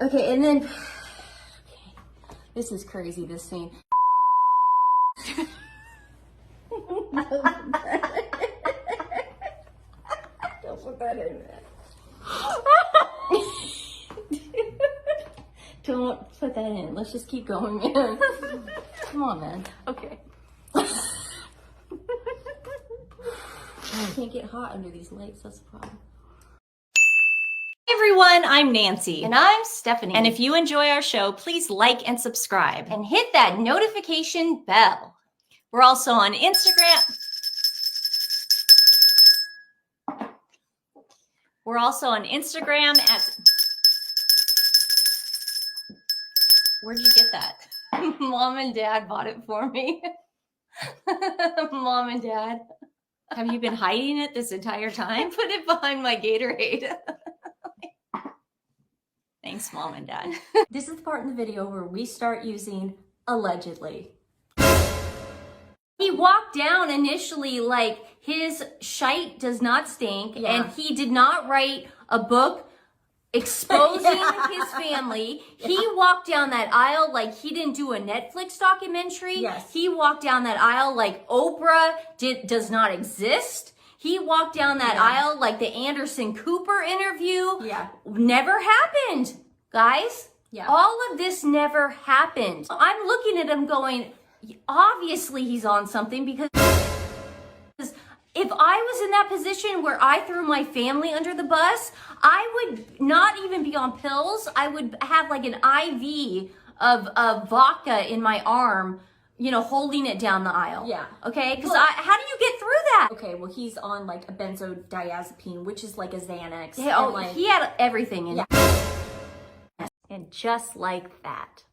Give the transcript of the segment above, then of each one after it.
Okay, and then, okay. This is crazy, this scene. Don't put that in there. Don't put that in. Let's just keep going, man. Come on, man. Okay. I can't get hot under these lights. That's the problem. Hey everyone, I'm Nancy. And I'm Stephanie. And if you enjoy our show, please like and subscribe. And hit that notification bell. We're also on Instagram. We're also on Instagram at... Where'd you get that? Mom and Dad bought it for me. Mom and Dad. Have you been hiding it this entire time? Put it behind my Gatorade. Thanks, Mom and Dad. This is the part in the video where we start using allegedly. He walked down initially like his shite does not stink, and he did not write a book exposing his family. He walked down that aisle like he didn't do a Netflix documentary. Yes. He walked down that aisle like Oprah does not exist. He walked down that aisle like the Anderson Cooper interview never happened, guys. Yeah. All of this never happened. I'm looking at him going, obviously he's on something, because if I was in that position where I threw my family under the bus, I would not even be on pills. I would have like an IV of vodka in my arm, you know, holding it down the aisle. Yeah. Okay? Because how do you get through that? Okay, well, he's on like a benzodiazepine, which is like a Xanax. Yeah, oh, like, he had everything in it. And just like that,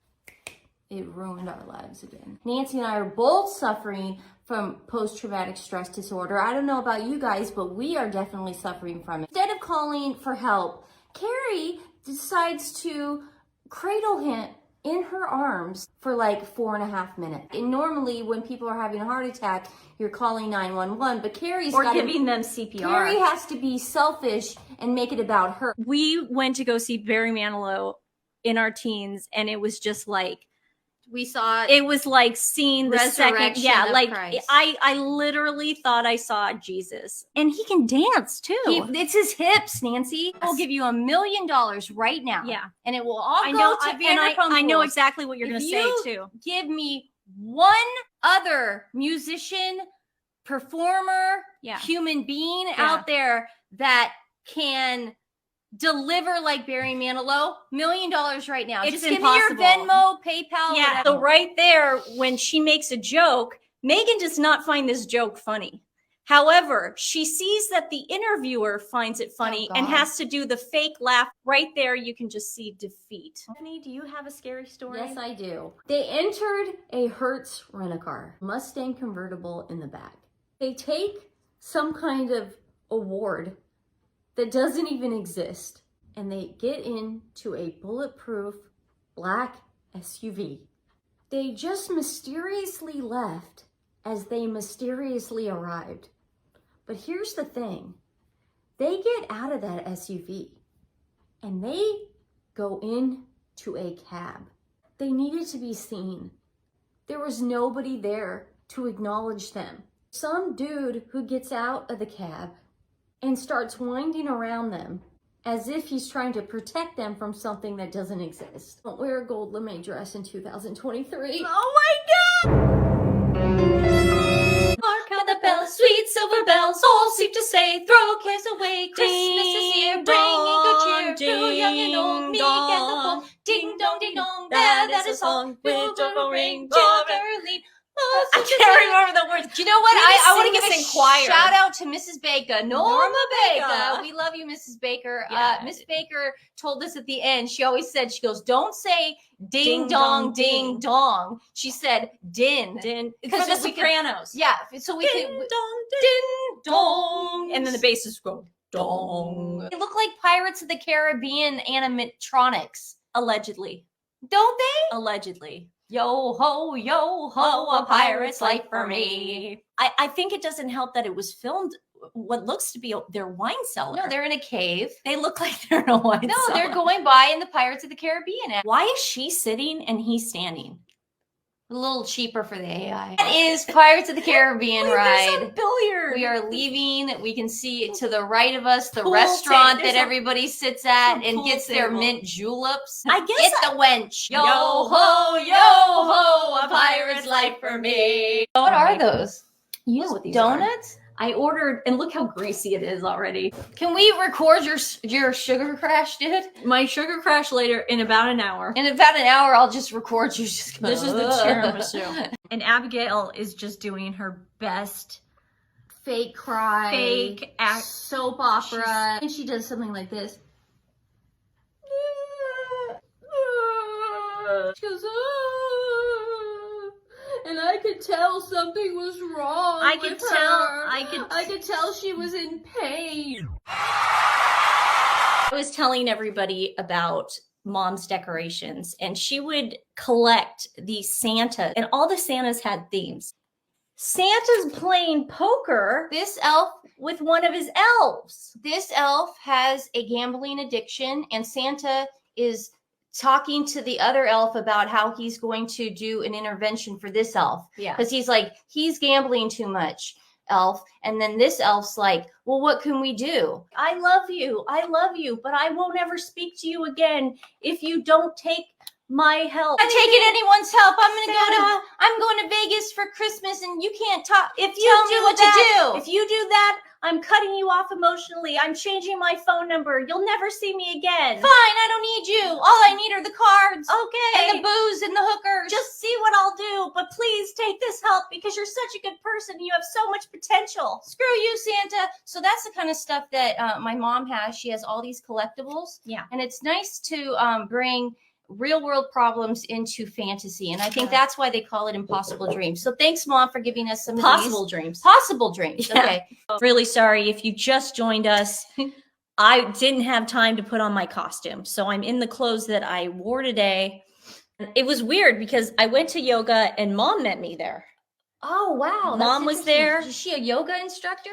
it ruined our lives again. Nancy and I are both suffering from post-traumatic stress disorder. I don't know about you guys, but we are definitely suffering from it. Instead of calling for help, Carrie decides to cradle him in her arms for like 4.5 minutes. And normally when people are having a heart attack, you're calling 911, but Carrie's giving them CPR. Carrie has to be selfish and make it about her. We went to go see Barry Manilow in our teens, and it was just like, We saw it was like seeing the second, like Christ. I literally thought I saw Jesus, and he can dance too. It's his hips, Nancy. I'll give you $1 million right now. Yeah, and it will all I go know. to I Vanderpump know Rules. exactly what you're going to say You too. Give me one other musician, performer, human being out there that can deliver like Barry Manilow. $1 million right now. It's Just give me your Venmo, PayPal, whatever. So right there, when she makes a joke, Megan does not find this joke funny. However, she sees that the interviewer finds it funny and has to do the fake laugh. Right there, you can just see defeat. Stephanie, do you have a scary story? Yes, I do. They entered a Hertz rent-a-car, Mustang convertible in the back. They take some kind of award that doesn't even exist, and they get into a bulletproof black SUV. They just mysteriously left as they mysteriously arrived. But here's the thing. They get out of that SUV and they go into a cab. They needed to be seen. There was nobody there to acknowledge them. Some dude who gets out of the cab and starts winding around them as if he's trying to protect them from something that doesn't exist. Don't wear a gold lame dress in 2023. Oh my God! Hark how the bells, sweet silver bells, all seem to say, throw cares away, Christmas is here, bringing good cheer to young and old, meek and the bold. Ding dong, that is a song, with joyful ring, cheerfully. I can't remember the words. Do you know what? I want to give this a in choir. shout out to Mrs. Baker. Norma Baker. Baker. We love you, Mrs. Baker. Yeah. Miss Baker told us at the end, she always said, she goes, don't say ding dong, ding dong. She said din. Din. Because For the Sopranos. Yeah. So we Ding could. dong, Ding dong. and then the basses go dong. They look like Pirates of the Caribbean animatronics. Allegedly. Don't they? Allegedly. Yo ho, a pirate's life for me. I think it doesn't help that it was filmed what looks to be their wine cellar. No, they're in a cave. They look like they're in a wine cellar. No, they're going by in the Pirates of the Caribbean. Why is she sitting and he's standing? A little cheaper for the AI. That is Pirates of the Caribbean ride. There's a billiard. We are leaving. We can see to the right of us the Pool restaurant table. that everybody sits at and pool gets their table. mint juleps. I guess Get the wench. Yo ho, a pirate's life for me. What are those? You know what these are. Donuts? I ordered, and look how greasy it is already. Can we record your sugar crash, dude? My sugar crash later in about an hour. In about an hour, I'll just record you. Just going, This is the tiramisu. And Abigail is just doing her best Fake cry. fake act. Soap opera. And she does something like this. She goes, and I could tell something was wrong. I could with tell. her. I could tell she was in pain. I was telling everybody about Mom's decorations, and she would collect these Santa, and all the Santas had themes. Santa's playing poker This elf with one of his elves. This elf has a gambling addiction, and Santa is talking to the other elf about how he's going to do an intervention for this elf. Yeah. Because he's like, he's gambling too much, elf. And then this elf's like, well, what can we do? I love you, but I won't ever speak to you again if you don't take my help. I'm not taking anyone's help. I'm going to Vegas for Christmas, and you can't talk. If you Tell do me what that, to do. If you do that, I'm cutting you off emotionally. I'm changing my phone number. You'll never see me again. Fine, I don't need you. All I need are the cards. Okay. And the booze and the hookers. Just see what I'll do, but please take this help because you're such a good person. You have so much potential. Screw you, Santa. So that's the kind of stuff that my mom has. She has all these collectibles. Yeah. And it's nice to bring real world problems into fantasy. And I think Yeah. that's why they call it Impossible Dreams. So thanks, Mom, for giving us some Possible of these. dreams. Possible dreams. Yeah. Okay. Really sorry if you just joined us. I didn't have time to put on my costume, so I'm in the clothes that I wore today. It was weird because I went to yoga and Mom met me there. Oh, wow. Mom was there. Is she a yoga instructor?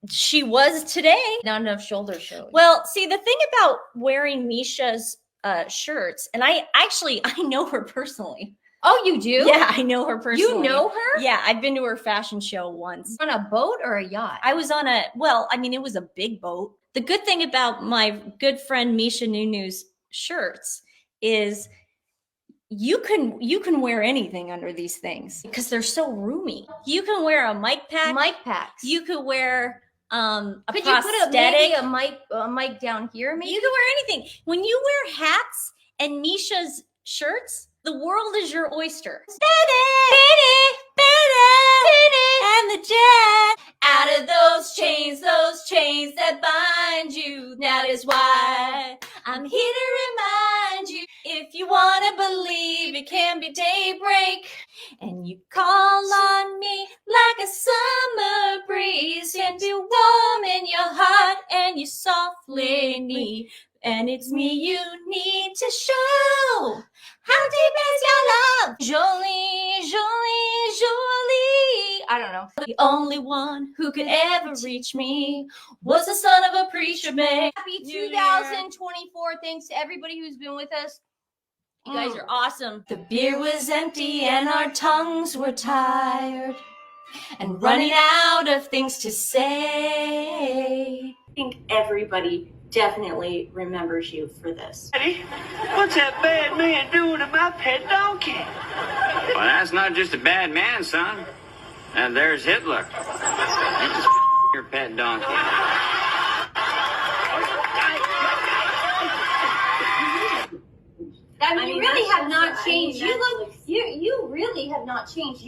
She was today. Not enough shoulder show. Well, see, the thing about wearing Misha's shirts, and I know her personally. Oh, you do? Yeah, I know her personally. You know her? Yeah, I've been to her fashion show once. On a boat or a yacht? I was on it was a big boat. The good thing about my good friend Misha Nunu's shirts is you can wear anything under these things because they're so roomy. You can wear a mic pack. Mic packs. You could wear a Could prosthetic. you put a mic down here, maybe? You can wear anything. When you wear hats and Misha's shirts, the world is your oyster. And the jet. Out of those chains that bind you. That is why I'm here to remind you. If you want to believe it can be daybreak, and you call on me like a summer breeze, can be warm in your heart and you softly need. And it's me you need to show how deep is your love. Jolie, Jolie, Jolie. I don't know. The only one who could ever reach me was the son of a preacher man. Happy New Year. 2024. Thanks to everybody who's been with us. You guys are awesome. The beer was empty and our tongues were tired and running out of things to say. I think everybody definitely remembers you for this. Daddy, what's that bad man doing to my pet donkey? Well, that's not just a bad man, son. And there's Hitler. You just your pet donkey. I mean, you really have not changed. You really have not changed.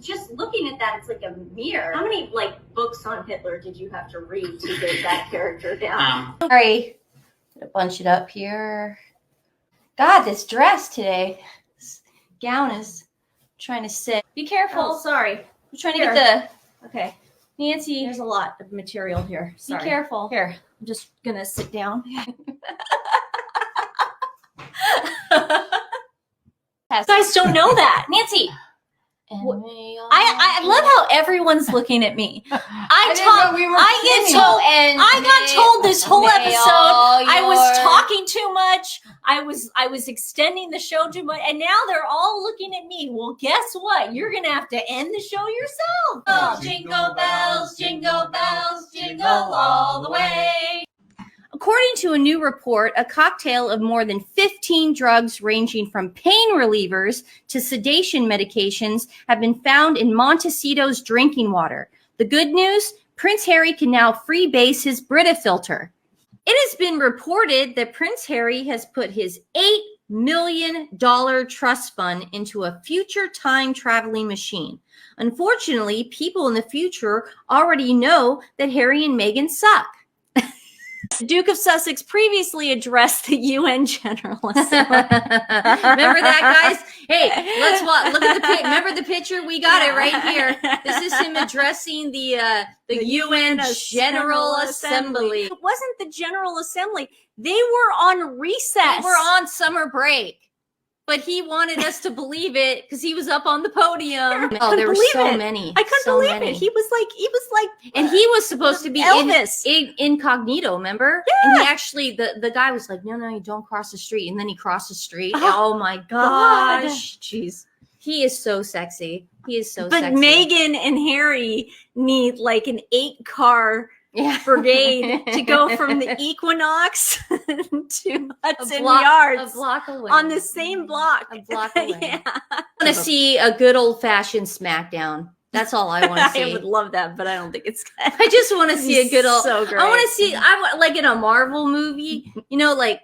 Just looking at that, it's like a mirror. How many books on Hitler did you have to read to get that character down? Sorry. Gonna bunch it up here. God, this dress today, this gown is trying to sit. Be careful. Oh, sorry. I'm trying to Here. get Okay. the Nancy. There's a lot of material here. Be Sorry. careful. Here. I'm just gonna sit down. You guys don't know that. Nancy. What? And may I love how everyone's looking at me. I got told this whole episode I was talking too much. I was extending the show too much, and now they're all looking at me. Well, guess what? You're gonna have to end the show yourself. Oh, jingle bells, jingle all the way. According to a new report, a cocktail of more than 15 drugs ranging from pain relievers to sedation medications have been found in Montecito's drinking water. The good news, Prince Harry can now freebase his Brita filter. It has been reported that Prince Harry has put his $8 million trust fund into a future time traveling machine. Unfortunately, people in the future already know that Harry and Meghan suck. The Duke of Sussex previously addressed the UN General Assembly. Remember that, guys? Hey, let's look at the remember the picture? We got it right here. This is him addressing the UN General Assembly. It wasn't the General Assembly. They were on recess. They were on summer break. But he wanted us to believe it because he was up on the podium. Oh, there were so many. I couldn't believe it. He was like, and he was supposed to be Elvis. Incognito, remember? Yeah. And he actually, the guy was like, no, you don't cross the street. And then he crossed the street. Oh my gosh. Jeez. He is so sexy. He is so sexy. But Meghan and Harry need like an 8-car brigade to go from the Equinox to Hudson Yards. A block away. On the same block. A block away. Yeah. I want to see a good old-fashioned smackdown. That's all I want to see. I would love that, but I don't think it's good. I just want to see a good old. So great. I want to see. I want like in a Marvel movie. You know, like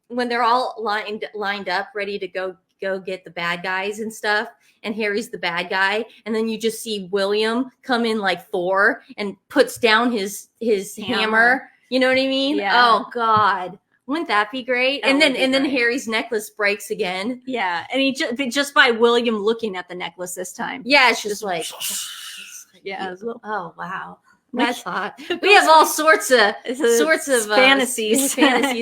when they're all lined up, ready to go get the bad guys and stuff. And Harry's the bad guy, and then you just see William come in like Thor and puts down his hammer. You know what I mean? Yeah. Oh God, wouldn't that be great? And then Harry's necklace breaks again. Yeah, and he just by William looking at the necklace this time. Yeah, it's just like yeah. Oh wow. That's hot. We have all sorts of fantasies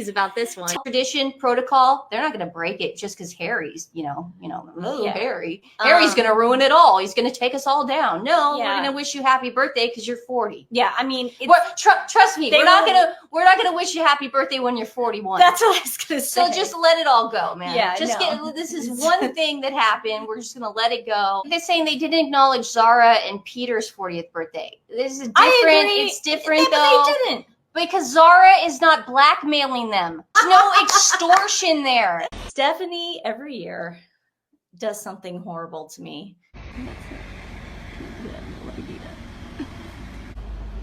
about this one. Tradition, protocol. They're not going to break it just because Harry's, Harry. Harry's going to ruin it all. He's going to take us all down. No, we're going to wish you happy birthday because you're 40. Yeah, I mean, trust me, we're not going to wish you happy birthday when you're 41. That's what I was going to say. So just let it all go, man. Yeah, this is one thing that happened. We're just going to let it go. They're saying they didn't acknowledge Zara and Peter's 40th birthday. This is different. It's different though. They didn't. Because Zara is not blackmailing them. There's no extortion there. Stephanie every year does something horrible to me.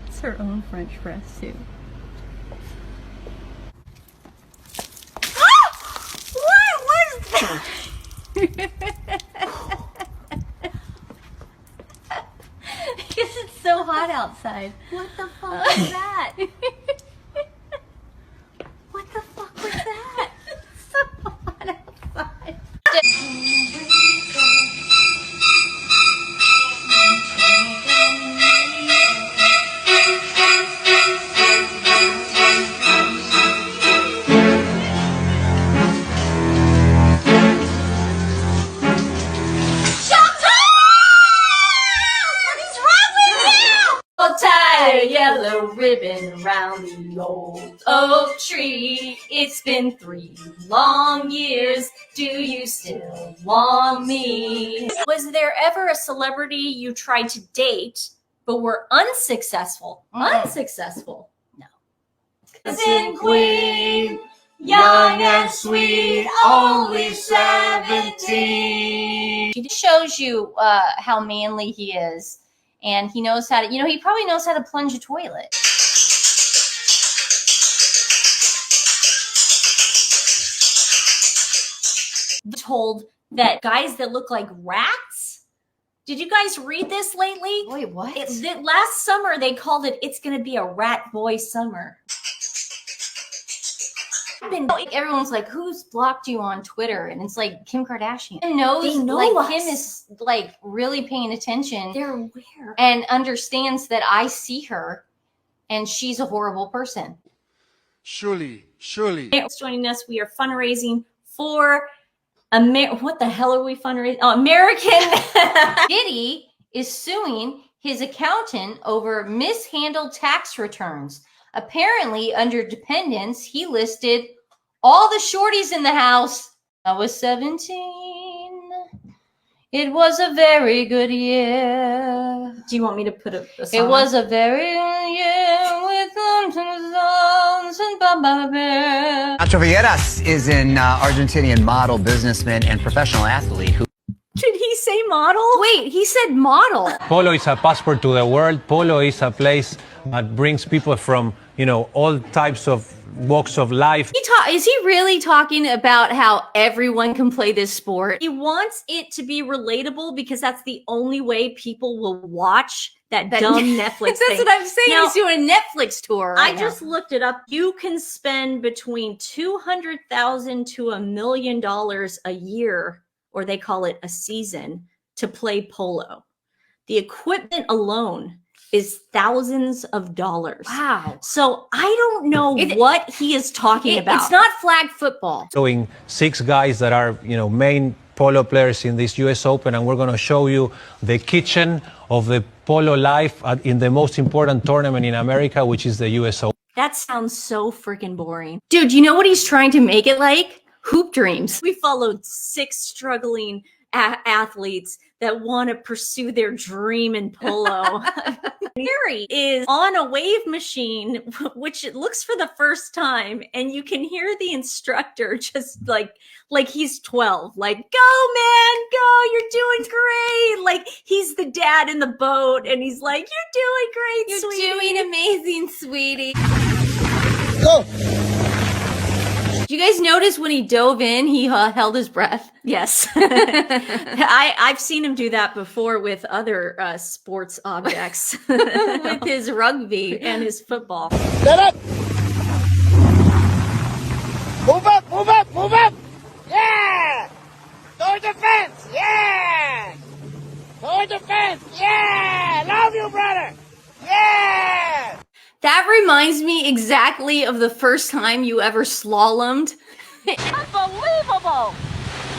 It's her own French press too. What was that? Because it's so hot outside. What the fuck was that? What the fuck was that? It's so hot outside. Tie a yellow ribbon around the old oak tree. It's been 3 long years. Do you still want me? Was there ever a celebrity you tried to date but were unsuccessful? Unsuccessful? No. Cousin Queen, young and sweet, only 17. It shows you how manly he is. And he knows how to, he probably knows how to plunge a toilet. Told that guys that look like rats. Did you guys read this lately? Wait, what? Last summer they called it "It's Gonna Be a Rat Boy Summer." Everyone's like, who's blocked you on Twitter? And it's like Kim Kardashian. They know us. Kim is like really paying attention. They're aware. And understands that I see her and she's a horrible person. Surely. Joining us, we are fundraising for what the hell are we fundraising? Oh, American. Diddy is suing his accountant over mishandled tax returns. Apparently, under dependents, he listed all the shorties in the house. I was 17. It was a very good year. Do you want me to put a song? It was a very good year with songs and ba-ba-ba. Nacho Villegas is an Argentinian model, businessman, and professional athlete who. Did he say model? Wait, he said model. Polo is a passport to the world. Polo is a place that brings people from, all types of walks of life. Is he really talking about how everyone can play this sport? He wants it to be relatable because that's the only way people will watch that dumb Netflix thing. That's what I'm saying. Now, he's doing a Netflix tour right now. just looked it up. You can spend between $200,000 to $1 million a year, or they call it a season, to play polo. The equipment alone is thousands of dollars. Wow. So I don't know what he is talking about. It's not flag football. Showing 6 guys that are, main polo players in this US Open, and we're going to show you the kitchen of the polo life in the most important tournament in America, which is the US Open. That sounds so freaking boring. Dude, you know what he's trying to make it like? Hoop dreams. We followed 6 struggling athletes that want to pursue their dream in polo. Harry is on a wave machine, which it looks for the first time, and you can hear the instructor just like he's 12, like, go man, go, you're doing great. Like he's the dad in the boat, and he's like, you're doing great, sweetie. You're doing amazing, sweetie. Go! Did you guys notice when he dove in, he held his breath? Yes. I've seen him do that before with other sports objects. With his rugby and his football. Get up! Move up, move up, move up! Yeah! Toward the fence! Yeah! Toward the fence! Yeah! Love you, brother! Yeah! That reminds me exactly of the first time you ever slalomed. Unbelievable!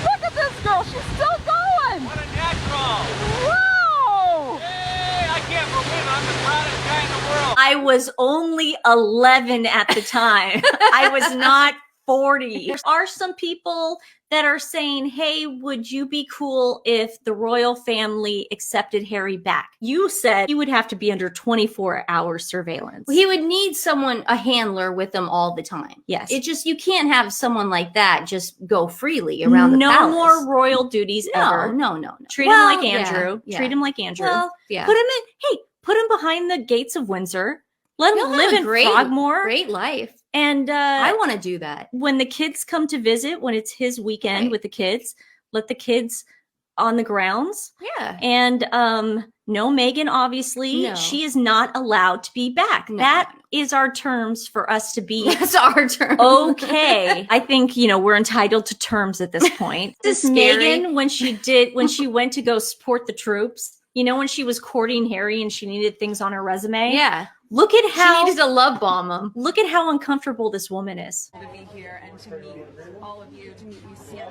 Look at this girl, she's still going! What a natural! Wow! Hey, I can't believe I'm the proudest guy in the world. I was only 11 at the time. I was not 40. There are some people that are saying, hey, would you be cool if the royal family accepted Harry back? You said he would have to be under 24-hour surveillance. He would need someone, a handler with him all the time. Yes. You can't have someone like that just go freely around the palace. No more royal duties ever. No. Treat him like Andrew. Yeah. Treat him like Andrew. Well, yeah. Put him behind the gates of Windsor. Let him live in Frogmore. Great life. And I want to do that. When the kids come to visit, when it's his weekend with the kids, let the kids on the grounds. Yeah. And no, Meghan, obviously, No. she is not allowed to be back. No. That is our terms for us to be That's our turn. okay. I think, we're entitled to terms at this point. This is scary. Meghan, when she went to go support the troops, when she was courting Harry and she needed things on her resume. Yeah. Look at how She needed to love bomb him. Look at how uncomfortable this woman is. To be here and to meet all of you, to meet you, Sienna.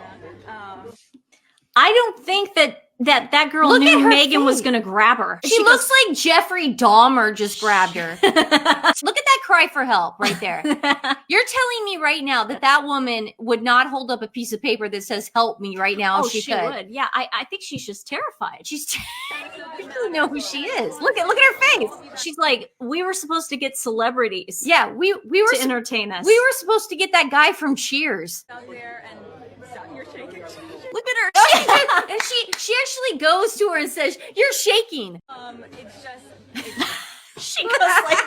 I don't think that girl Look knew at her Meghan was face. going to grab her. She looks like Jeffrey Dahmer just grabbed her. Look at that cry for help right there. You're telling me right now that woman would not hold up a piece of paper that says "help me" right now if she could. Would. Yeah, I think she's just terrified. She's you know who she is. Look at her face. She's like, we were supposed to get celebrities. Yeah, we were to entertain us. We were supposed to get that guy from Cheers. Out there and you're shaking. Look at her. And she actually goes to her and says, "You're shaking." It's just. She goes like,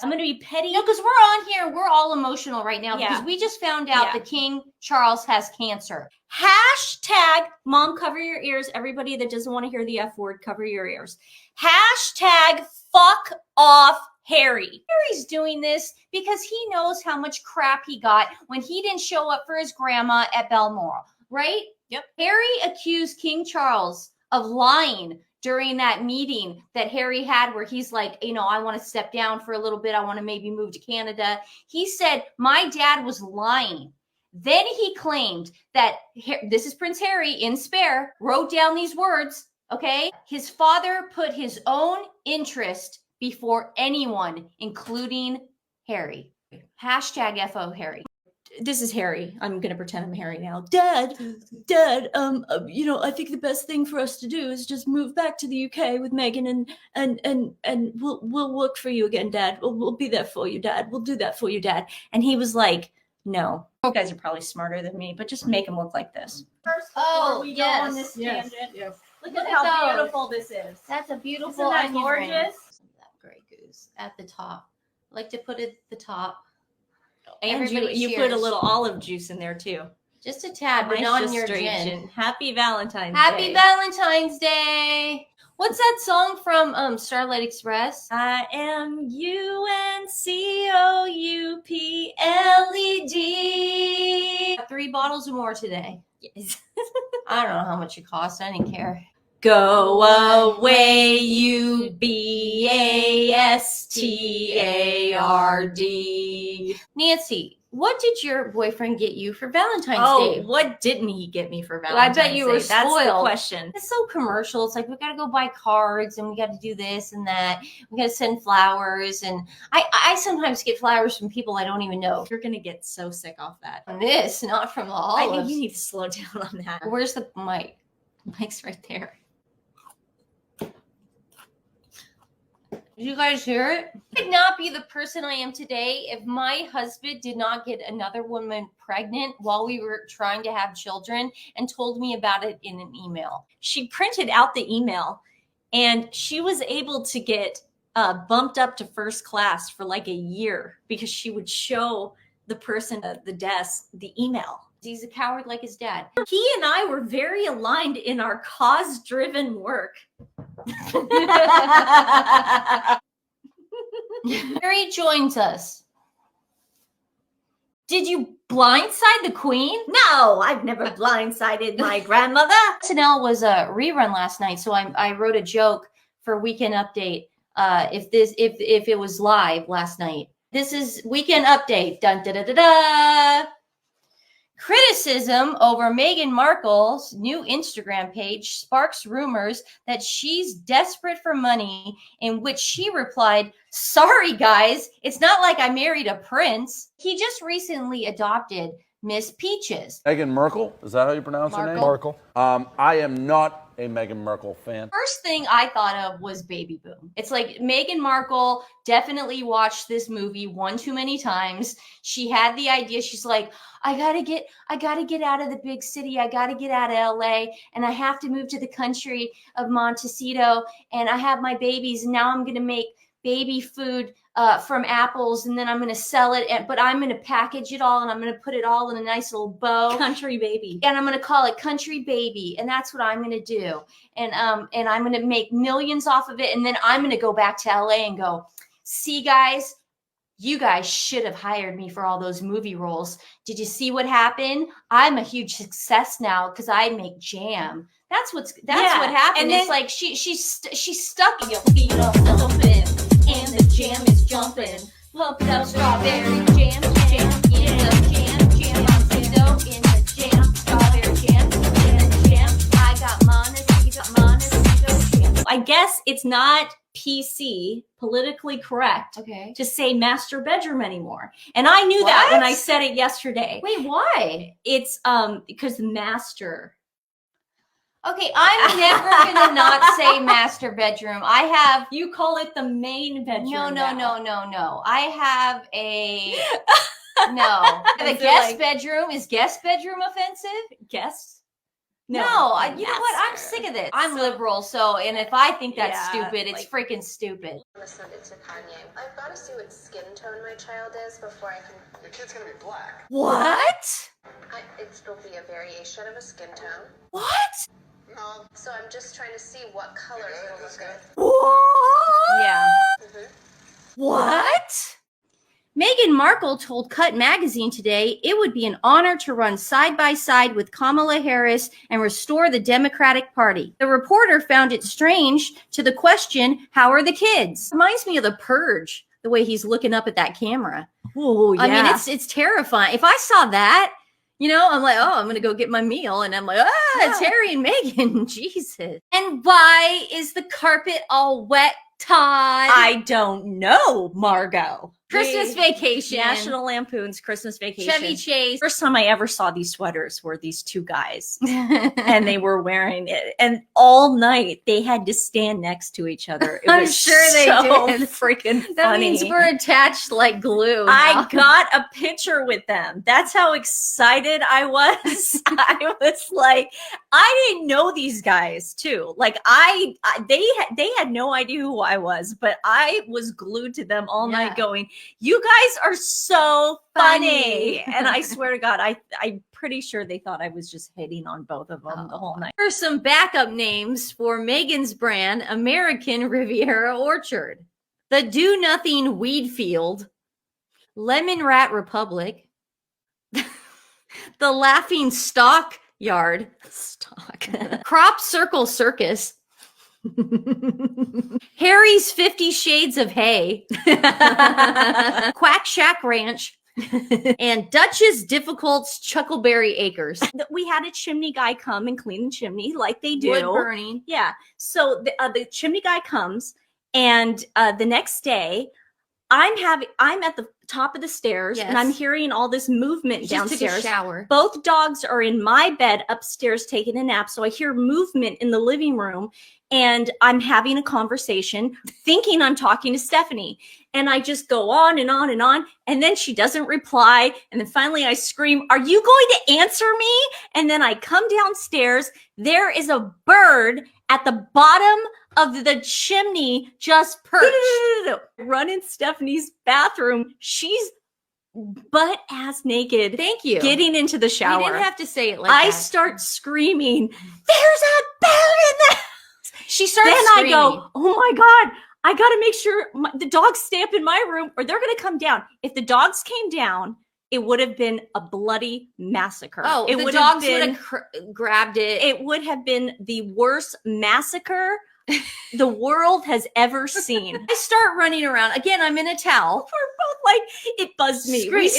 I'm going to be petty. No, because we're on here. We're all emotional right now Yeah. because we just found out that King Charles has cancer. Hashtag mom, cover your ears. Everybody that doesn't want to hear the F word, cover your ears. Hashtag fuck off Harry. Harry's doing this because he knows how much crap he got when he didn't show up for his grandma at Balmoral, right? Yep. Harry accused King Charles of lying during that meeting that Harry had where he's like, I want to step down for a little bit. I want to maybe move to Canada. He said, my dad was lying. Then he claimed that this is Prince Harry in Spare, wrote down these words. Okay? His father put his own interest before anyone, including Harry. Hashtag FO Harry. This is Harry. I'm gonna pretend I'm Harry now. Dad, you know, I think the best thing for us to do is just move back to the UK with Megan, and we'll look for you again, Dad. We'll be there for you, Dad. We'll do that for you, Dad. And he was like, no. You guys are probably smarter than me, but just make him look like this. Oh, we yes. go on this tangent. Yes. Look Look at at how those. beautiful this is. That's a beautiful Isn't that onion ring. gorgeous? That Grey Goose at the top. I like to put it at the top. And Everybody you put a cheers. little olive juice in there too. Just a tad, but Nice not in your gin. gin. Happy Valentine's Happy Day. Valentine's Day. What's that song from Starlight Express? I am UNCOUPLED. 3 bottles or more today. Yes. I don't know how much it costs. I didn't care. Go away, you BASTARD. Nancy, what did your boyfriend get you for Valentine's Oh, Day? what didn't he get me for Well, I Valentine's bet you were Day? That's the spoiled. question. It's so commercial. It's like, we got to go buy cards and we got to do this and that. We got to send flowers. And I sometimes get flowers from people I don't even know. You're gonna get so sick off that. From this, not from the I olives. think you need to slow down on that. Where's the mic? The mic's right there. Did you guys hear it? I would not be the person I am today if my husband did not get another woman pregnant while we were trying to have children and told me about it in an email. She printed out the email and she was able to get bumped up to first class for like a year because she would show the person at the desk the email. He's a coward like his dad. He and I were very aligned in our cause-driven work. Harry joins us. Did you blindside the queen? No, I've never blindsided my grandmother. SNL was a rerun last night, so I wrote a joke for Weekend Update. If it was live last night, this is Weekend Update. Dun da da da da. Criticism over Meghan Markle's new Instagram page sparks rumors that she's desperate for money, in which she replied, "Sorry, guys, it's not like I married a prince." He just recently adopted Miss Peaches. Meghan Markle? Is that how you pronounce her name? Markle. I am not a Meghan Markle fan. First thing I thought of was Baby Boom. It's like Meghan Markle definitely watched this movie one too many times. She had the idea. She's like, I gotta get out of the big city. I gotta get out of LA, and I have to move to the country of Montecito, and I have my babies, and now I'm gonna make baby food from apples, and then I'm gonna sell it, but I'm gonna package it all, and I'm gonna put it all in a nice little bow. Country baby. And I'm gonna call it Country Baby, and that's what I'm gonna do. And I'm gonna make millions off of it, and then I'm gonna go back to LA and go, see guys, you guys should have hired me for all those movie roles. Did you see what happened? I'm a huge success now because I make jam. That's what happened. And it's like she's stuck. Your feet are thumping and the jam is jumping. Pump it up, strawberry jam in the jam, Montecito in the jam, strawberry jam in the jam. I got Montecito jam. I guess it's not PC, politically correct, to say master bedroom anymore. And I knew that when I said it yesterday. Wait, why? It's because master. Okay, I'm never gonna not say master bedroom. You call it the main bedroom. No. I have a The guest bedroom. Is guest bedroom offensive? Guest? No, you know what? I'm sick of this. I'm liberal, and if I think that's stupid, it's freaking stupid. I'm gonna send it to Kanye. I've got to see what skin tone my child is before I can. Your kid's gonna be black. What? It'll be a variation of a skin tone. What? No. So I'm just trying to see what colors will look good. What? Yeah. What? Meghan Markle told Cut Magazine today it would be an honor to run side by side with Kamala Harris and restore the Democratic Party. The reporter found it strange to the question, how are the kids? Reminds me of The Purge, the way he's looking up at that camera. Oh, yeah. I mean, it's terrifying. If I saw that, You know, I'm like, oh, I'm going to go get my meal. And I'm like, it's Harry and Meghan. Jesus. And why is the carpet all wet, Todd? I don't know, Margot. Christmas vacation. National Lampoon's Christmas Vacation. Chevy Chase. First time I ever saw these sweaters were these two guys, and they were wearing it. And all night they had to stand next to each other. It I'm was sure they so did. freaking That funny. means we're attached like glue. I now. got a picture with them. That's how excited I was. I was like, I didn't know these guys too. Like they had no idea who I was, but I was glued to them all night going, you guys are so funny. And I swear to God, I'm pretty sure they thought I was just hitting on both of them the whole night. Here are some backup names for Meghan's brand, American Riviera Orchard. The Do Nothing Weed Field, Lemon Rat Republic, the Laughing Stock Yard, Crop Circle Circus, Harry's 50 Shades of Hay, Quack Shack Ranch, and Dutch's Difficult's Chuckleberry Acres. We had a chimney guy come and clean the chimney like they do. Wood burning. Yeah. So the chimney guy comes, and the next day, I'm at the top of the stairs, and I'm hearing all this movement downstairs. Just took a shower. Both dogs are in my bed upstairs taking a nap, so I hear movement in the living room, and I'm having a conversation, thinking I'm talking to Stephanie. And I just go on and on and on. And then she doesn't reply. And then finally I scream, are you going to answer me? And then I come downstairs. There is a bird at the bottom of the chimney just perched. Run in Stephanie's bathroom. She's butt ass naked. Thank you. Getting into the shower. You didn't have to say it like I that. start screaming, there's a bird in the house. She starts Then screaming. I go, oh my God, I got to make sure the dogs stay up in my room or they're going to come down. If the dogs came down, it would have been a bloody massacre. Oh, it the would dogs have would have grabbed it. It would have been the worst massacre the world has ever seen. I start running around. Again, I'm in a towel. We're both like, it buzzed me. Scream-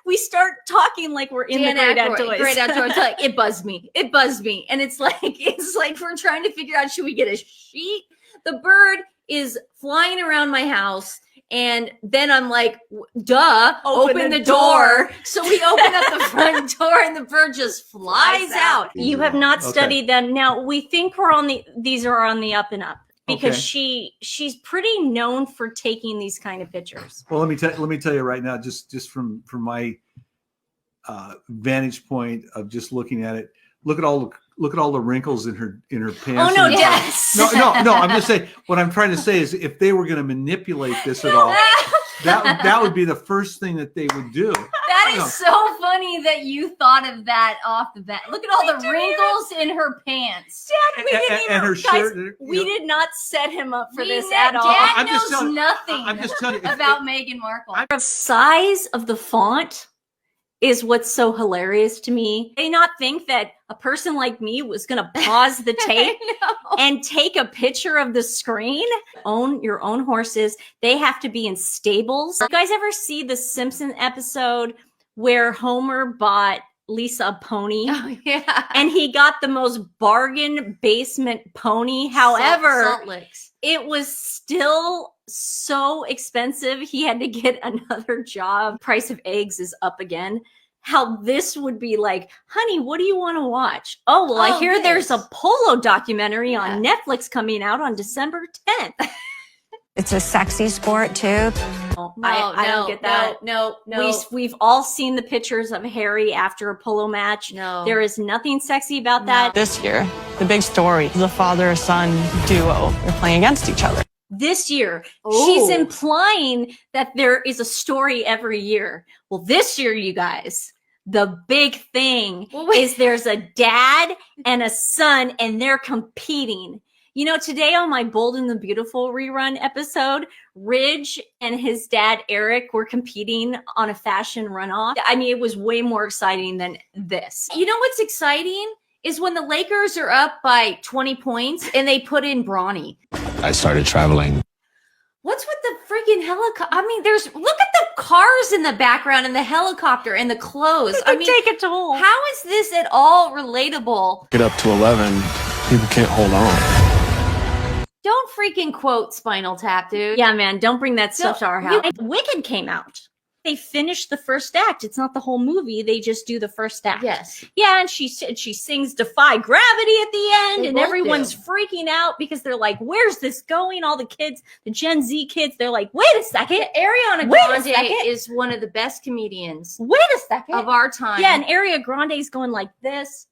We start talking like we're in Dan the Great Aykroyd, Outdoors. Great Outdoors. Like, it buzzed me. It buzzed me. And it's like we're trying to figure out, should we get a sheet? The bird is flying around my house. And then I'm like, duh, open the door. So we open up the front door and the bird just flies out. You have not studied them. Now we think these are on the up and up because she's pretty known for taking these kind of pictures. Well, let me tell you right now, just from my vantage point of just looking at it, look at all the wrinkles in her pants. Oh no, yes. No. I'm just saying. What I'm trying to say is, if they were going to manipulate this at all, that would be the first thing that they would do. That is so funny that you thought of that off the bat. Look at all the wrinkles in her pants. Dad, we didn't even, and her guys, shirt. we did not set him up for this Dad at all. knows nothing I'm just telling you, about Meghan Markle. The size of the font is what's so hilarious to me. They not think that a person like me was going to pause the tape and take a picture of the screen? Own your own horses. They have to be in stables. You guys ever see the Simpson episode where Homer bought Lisa a pony? Oh, yeah. And he got the most bargain basement pony. However, Salt licks. it was still so expensive. He had to get another job. Price of eggs is up again. How this would be like, honey, what do you want to watch? Oh, well, I hear there's a polo documentary on Netflix coming out on December 10th. It's a sexy sport too. I don't get that. No. We've all seen the pictures of Harry after a polo match. No. There is nothing sexy about that. This year, the big story, the father-son duo, they're playing against each other. This year, she's implying that there is a story every year. Well, this year, you guys, the big thing is there's a dad and a son, and they're competing. You know, today on my Bold and the Beautiful rerun episode, Ridge and his dad, Eric, were competing on a fashion runoff. I mean, it was way more exciting than this. You know what's exciting is when the Lakers are up by 20 points and they put in Bronny. I started traveling What's with the freaking helicopter? I mean, look at the cars in the background and the helicopter and the clothes. I mean, take a toll. how is this at all relatable? Get up to 11, people can't hold on. Don't freaking quote Spinal Tap, dude. Yeah, man, don't bring that stuff to our house. Wicked came out. They finished the first act. It's not the whole movie. They just do the first act. Yes. Yeah, and she sings Defy Gravity at the end, They and both everyone's do. freaking out because they're like, where's this going? All the kids, the Gen Z kids, they're like, wait a second. Ariana Wait a Grande second. is one of the best comedians Wait a second. of our time. Yeah, and Ariana Grande's going like this.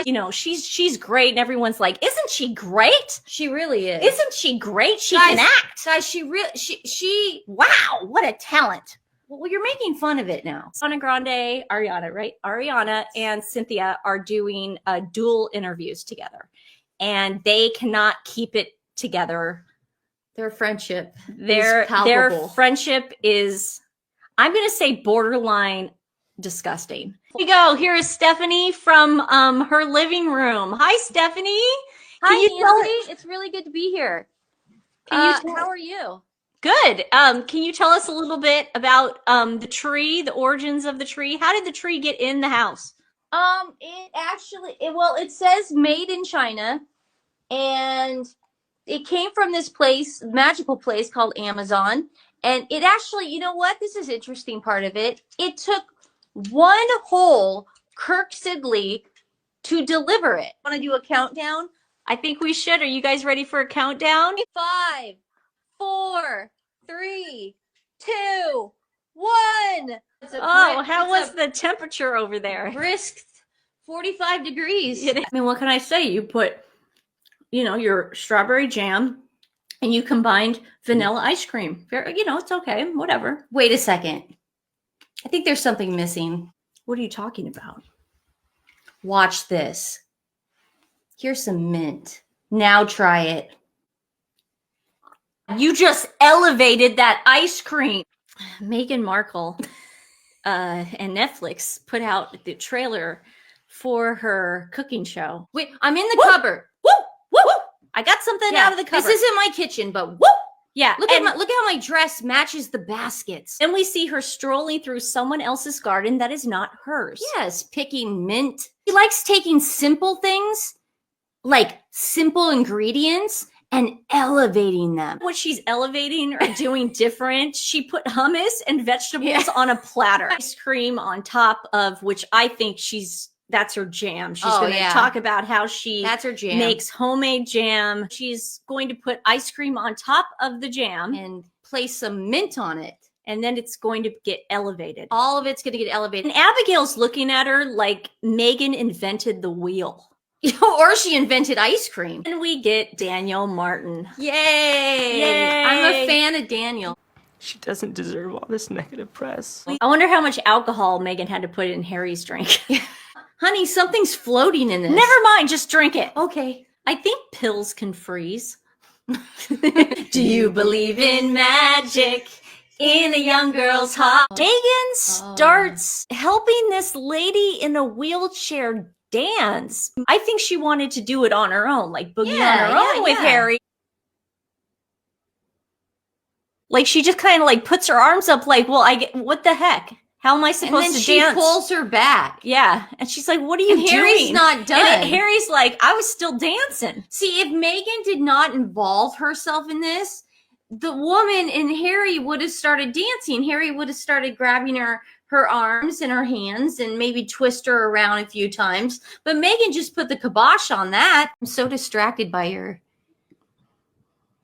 You know, she's great, and everyone's like, isn't she great? She really is. Isn't she great? She Guys, can act. Guys, she Wow, what a talent. well, you're making fun of it now. Ariana Grande, Ariana, right? Ariana and Cynthia are doing dual interviews together, and they cannot keep it together. Their friendship Their is palpable. friendship is, I'm going to say, borderline disgusting. Here we go. Here is Stephanie from her living room. Hi, Stephanie. Hi, you tell Nancy. It's really good to be here. How are you? Good. Can you tell us a little bit about the tree, the origins of the tree? How did the tree get in the house? It says made in China, and it came from this place, magical place called Amazon. And it actually, you know what? This is the interesting part of it. It took one whole Kirk Sidley to deliver it. Want to do a countdown? I think we should. Are you guys ready for a countdown? 5, 4, 3, 2, 1. Oh, how was the temperature over there? Brisk 45 degrees. I mean, what can I say? You put, your strawberry jam, and you combined vanilla ice cream. It's okay. Whatever. Wait a second. I think there's something missing. What are you talking about? Watch this. Here's some mint. Now try it. You just elevated that ice cream. Meghan Markle and Netflix put out the trailer for her cooking show. Wait, I'm in the cupboard. Woo! Woo! I got something out of the cupboard. This isn't my kitchen, but woo! Yeah, look at how my dress matches the baskets. And we see her strolling through someone else's garden that is not hers. Yes, picking mint. She likes taking simple things, like simple ingredients, and elevating them. What she's elevating or doing different, she put hummus and vegetables on a platter. Ice cream on top of, which I think that's her jam. She's going to talk about how that's her jam. Makes homemade jam. She's going to put ice cream on top of the jam and place some mint on it. And then it's going to get elevated. All of it's going to get elevated. And Abigail's looking at her like Megan invented the wheel. Or she invented ice cream. And we get Daniel Martin. Yay! Yay! I'm a fan of Daniel. She doesn't deserve all this negative press. I wonder how much alcohol Megan had to put in Harry's drink. Honey, something's floating in this. Never mind, just drink it. Okay. I think pills can freeze. Do you believe in magic in a young girl's heart? Megan starts helping this lady in a wheelchair dance. I think she wanted to do it on her own, like boogie on her own with Harry. Like she just kind of like puts her arms up like, well, what the heck? How am I supposed to dance? And then she pulls her back. Yeah. And she's like, what are you doing? Harry's not done. And Harry's like, I was still dancing. See, if Megan did not involve herself in this, the woman and Harry would have started dancing. Harry would have started grabbing her arms and her hands and maybe twist her around a few times. But Megan just put the kibosh on that. I'm so distracted by your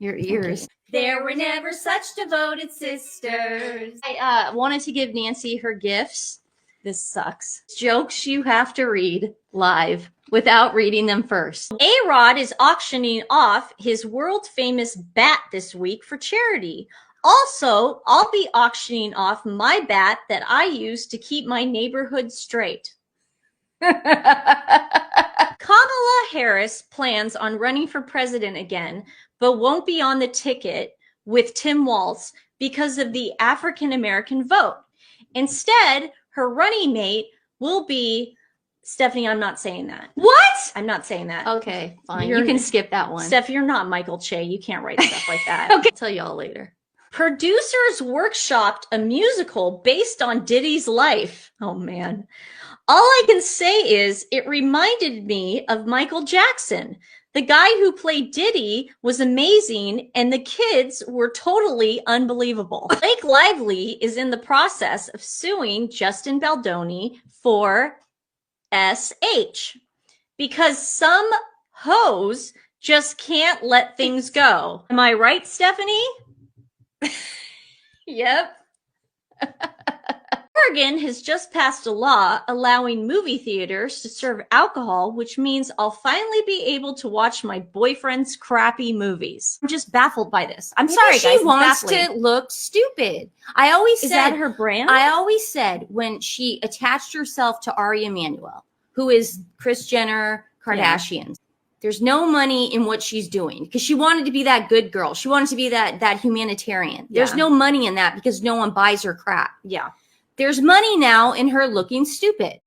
ears. Okay. There were never such devoted sisters. I wanted to give Nancy her gifts. This sucks. Jokes you have to read live without reading them first. A-Rod is auctioning off his world-famous bat this week for charity. Also, I'll be auctioning off my bat that I use to keep my neighborhood straight. Kamala Harris plans on running for president again, but won't be on the ticket with Tim Walz because of the African American vote. Instead, her running mate will be Stephanie. I'm not saying that. What? I'm not saying that. Okay, fine. You can skip that one. Steph, you're not Michael Che. You can't write stuff like that. Okay. I'll tell y'all later. Producers workshopped a musical based on Diddy's life. Oh man. All I can say is it reminded me of Michael Jackson. The guy who played Diddy was amazing, and the kids were totally unbelievable. Blake Lively is in the process of suing Justin Baldoni for SH because some hoes just can't let things go. Am I right, Stephanie? Yep. Oregon has just passed a law allowing movie theaters to serve alcohol, which means I'll finally be able to watch my boyfriend's crappy movies. I'm just baffled by this. I'm Maybe sorry, she guys. wants It's baffling. to look stupid. I always Is said that her brand? I always said when she attached herself to Ari Emanuel, who is Kris Jenner Kardashian. There's no money in what she's doing because she wanted to be that good girl. She wanted to be that humanitarian. There's no money in that because no one buys her crap. Yeah. There's money now in her looking stupid.